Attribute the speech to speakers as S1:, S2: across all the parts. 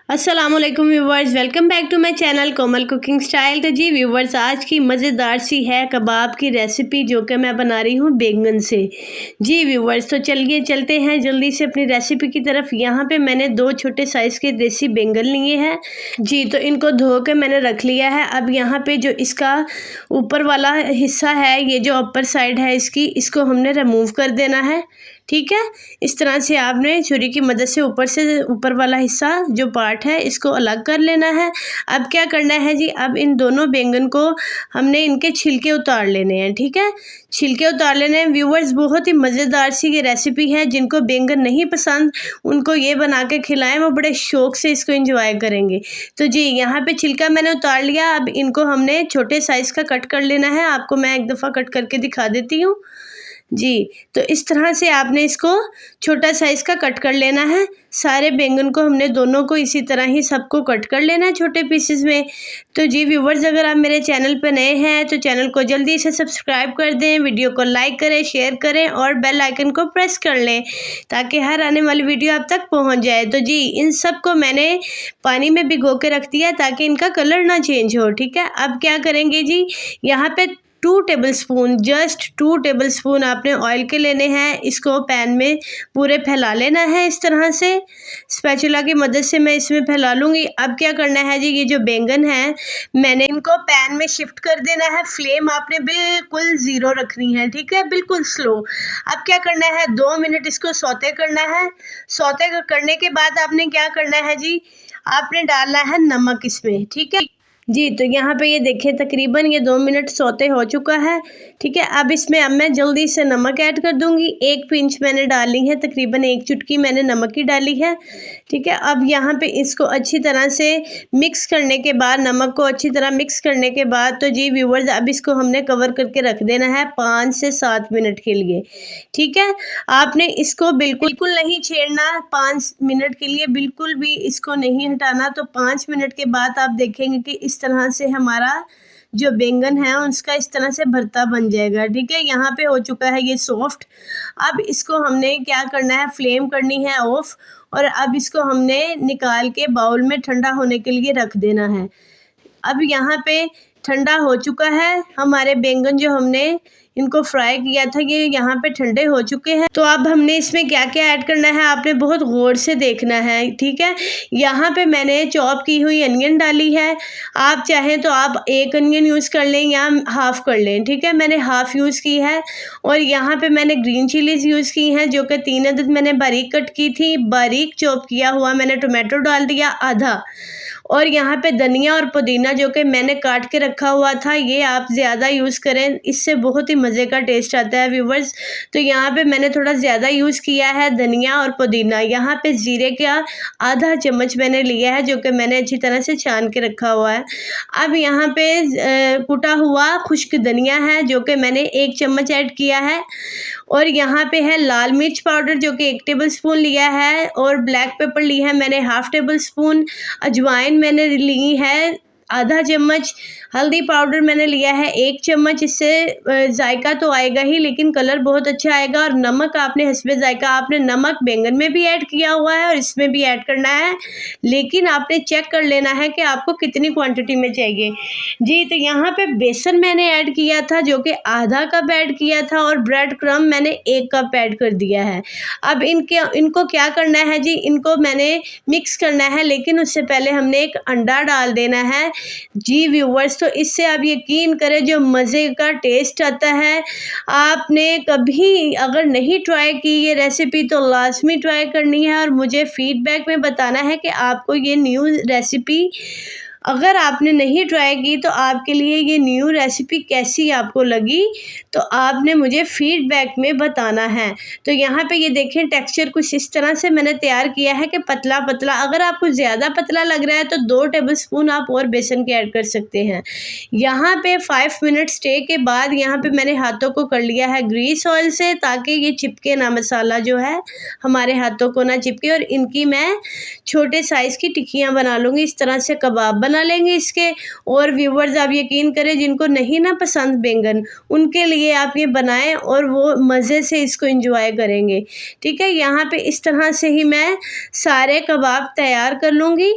S1: अस्सलामुअलैकुम viewers, welcome back to my channel Komal cooking style. तो जी व्यूवर्स, आज की मज़ेदार सी है कबाब की रेसिपी जो कि मैं बना रही हूँ बैंगन से। जी व्यूवर्स, तो चलिए चलते हैं जल्दी से अपनी रेसिपी की तरफ। यहाँ पे मैंने 2 छोटे साइज़ के देसी बैंगन लिए हैं। जी, तो इनको धो के मैंने रख लिया है। अब यहाँ पे जो इसका ऊपर वाला हिस्सा है, ये जो अपर साइड है इसको हमने रिमूव कर देना है। ठीक है, इस तरह से आपने छुरी की मदद से ऊपर वाला हिस्सा जो पार्ट है इसको अलग कर लेना है। अब क्या करना है जी, अब इन दोनों बैंगन को हमने इनके छिलके उतार लेने हैं। ठीक है, छिलके उतार लेने हैं। व्यूवर्स, बहुत ही मज़ेदार सी ये रेसिपी है। जिनको बैंगन नहीं पसंद उनको ये बना के खिलाएं, वो बड़े शौक से इसको एंजॉय करेंगे। तो जी यहाँ पे छिलका मैंने उतार लिया। अब इनको हमने छोटे साइज़ का कट कर लेना है। आपको मैं एक दफ़ा कट करके दिखा देती हूँ। जी, तो इस तरह से आपने इसको छोटा साइज़ का कट कर लेना है। सारे बैंगन को हमने दोनों को इसी तरह ही सबको कट कर लेना है छोटे पीसेस में। तो जी व्यूवर्स, अगर आप मेरे चैनल पर नए हैं तो चैनल को जल्दी से सब्सक्राइब कर दें, वीडियो को लाइक करें, शेयर करें और बेल आइकन को प्रेस कर लें ताकि हर आने वाली वीडियो आप तक पहुंच जाए। तो जी इन सब को मैंने पानी में भिगो के रख दिया ताकि इनका कलर ना चेंज हो। ठीक है, अब क्या करेंगे जी, यहाँ पे 2 टेबलस्पून, जस्ट 2 टेबलस्पून आपने ऑयल के लेने हैं। इसको पैन में पूरे फैला लेना है इस तरह से। स्पैचुला की मदद से मैं इसमें फैला लूँगी। अब क्या करना है जी, ये जो बैंगन है मैंने इनको पैन में शिफ्ट कर देना है। फ्लेम आपने बिल्कुल ज़ीरो रखनी है। ठीक है, बिल्कुल स्लो। अब क्या करना है, 2 मिनट इसको सौते करना है। सौते करने के बाद आपने क्या करना है जी, आपने डालना है नमक इसमें। ठीक है जी, तो यहाँ पे ये देखें तकरीबन ये 2 मिनट सौते हो चुका है। ठीक है, अब मैं जल्दी से नमक ऐड कर दूँगी। 1 पिंच मैंने डाली है, तकरीबन 1 चुटकी मैंने नमक की डाली है। ठीक है, अब यहाँ पे इसको अच्छी तरह से मिक्स करने के बाद, नमक को अच्छी तरह मिक्स करने के बाद तो जी व्यूवर्स, अब इसको हमने कवर करके रख देना है 5 से 7 मिनट के लिए। ठीक है, आपने इसको बिल्कुल नहीं छेड़ना। 5 मिनट के लिए बिल्कुल भी इसको नहीं हटाना। तो 5 मिनट के बाद आप देखेंगे कि इस तरह से हमारा जो बैंगन है उसका इस तरह से भरता बन जाएगा। ठीक है, यहाँ पे हो चुका है ये सॉफ्ट। अब इसको हमने क्या करना है, फ्लेम करनी है ऑफ और अब इसको हमने निकाल के बाउल में ठंडा होने के लिए रख देना है। अब यहाँ पे ठंडा हो चुका है। हमारे बैंगन जो हमने इनको फ्राई किया था ये यहाँ पे ठंडे हो चुके हैं। तो अब हमने इसमें क्या क्या ऐड करना है आपने बहुत गौर से देखना है। ठीक है, यहाँ पे मैंने चॉप की हुई अनियन डाली है। आप चाहें तो आप 1 अनियन यूज़ कर लें या हाफ़ कर लें। ठीक है, मैंने हाफ़ यूज़ की है। और यहाँ पे मैंने ग्रीन चिलीज़ यूज़ की हैं जो कि 3 अदद मैंने बारीक कट की थी। बारीक चॉप किया हुआ मैंने टोमेटो डाल दिया आधा। और यहाँ पे धनिया और पुदीना जो कि मैंने काट के रखा हुआ था, ये आप ज़्यादा यूज़ करें, इससे बहुत ही मज़े का टेस्ट आता है व्यूवर्स। तो यहाँ पे मैंने थोड़ा ज़्यादा यूज़ किया है धनिया और पुदीना। यहाँ पे ज़ीरे का आधा चम्मच मैंने लिया है जो कि मैंने अच्छी तरह से छान के रखा हुआ है। अब यहाँ पे कुटा हुआ खुश्क धनिया है जो कि मैंने 1 चम्मच ऐड किया है। और यहाँ पे है लाल मिर्च पाउडर जो कि 1 टेबलस्पून लिया है। और ब्लैक पेपर ली है मैंने हाफ़ टेबलस्पून। अजवाइन मैंने ली है आधा चम्मच। हल्दी पाउडर मैंने लिया है 1 चम्मच। इससे जायका तो आएगा ही लेकिन कलर बहुत अच्छा आएगा। और नमक आपने हस्बे जायका, आपने नमक बैंगन में भी ऐड किया हुआ है और इसमें भी ऐड करना है, लेकिन आपने चेक कर लेना है कि आपको कितनी क्वांटिटी में चाहिए। जी, तो यहाँ पे बेसन मैंने ऐड किया था जो कि आधा कप ऐड किया था। और ब्रेड क्रम्ब मैंने 1 कप ऐड कर दिया है। अब इनको क्या करना है जी, इनको मैंने मिक्स करना है, लेकिन उससे पहले हमने एक अंडा डाल देना है। जी व्यूवर्स, तो इससे आप यकीन करें जो मज़े का टेस्ट आता है। आपने कभी अगर नहीं ट्राई की ये रेसिपी तो लाजमी ट्राई करनी है और मुझे फीडबैक में बताना है कि आपको ये न्यू रेसिपी, अगर आपने नहीं ट्राई की तो आपके लिए ये न्यू रेसिपी कैसी आपको लगी, तो आपने मुझे फ़ीडबैक में बताना है। तो यहाँ पे ये देखें टेक्सचर कुछ इस तरह से मैंने तैयार किया है कि पतला पतला। अगर आपको ज़्यादा पतला लग रहा है तो 2 टेबलस्पून आप और बेसन के ऐड कर सकते हैं। यहाँ पे 5 मिनट स्टे के बाद यहाँ पे मैंने हाथों को कर लिया है ग्रीस ऑयल से ताकि ये चिपके ना, मसाला जो है हमारे हाथों को ना चिपके। और इनकी मैं छोटे साइज़ की टिक्कियाँ बना लूँगी, इस तरह से कबाब बना लेंगे इसके। और व्यूवर्स, आप यकीन करें जिनको नहीं ना पसंद बैंगन, उनके लिए आप ये बनाएं और वो मज़े से इसको एंजॉय करेंगे। ठीक है, यहाँ पे इस तरह से ही मैं सारे कबाब तैयार कर लूँगी।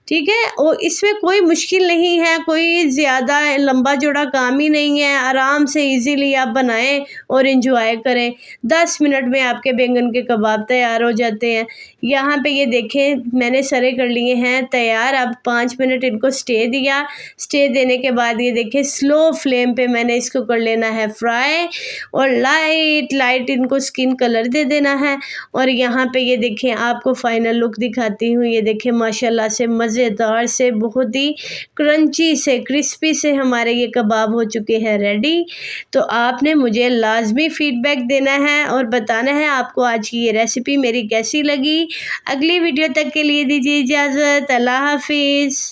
S1: ठीक है। और इसमें कोई मुश्किल नहीं है, कोई ज़्यादा लंबा चौड़ा काम ही नहीं है। आराम से इजीली आप बनाएं और एंजॉय करें। 10 मिनट में आपके बैंगन के कबाब तैयार हो जाते हैं। यहाँ पे ये देखें मैंने सरे कर लिए हैं तैयार। अब 5 मिनट इनको स्टे दिया। स्टे देने के बाद ये देखें स्लो फ्लेम पे मैंने इसको कर लेना है फ्राई, और लाइट इनको स्किन कलर दे देना है। और यहाँ पे ये देखें आपको फाइनल लुक दिखाती हूँ। ये देखें माशाल्लाह से मज़ेदार से, बहुत ही क्रंची से, क्रिस्पी से हमारे ये कबाब हो चुके हैं रेडी। तो आपने मुझे लाजमी फ़ीडबैक देना है और बताना है आपको आज की ये रेसिपी मेरी कैसी लगी। अगली वीडियो तक के लिए दीजिए इजाज़त। अल्लाह हाफिज़।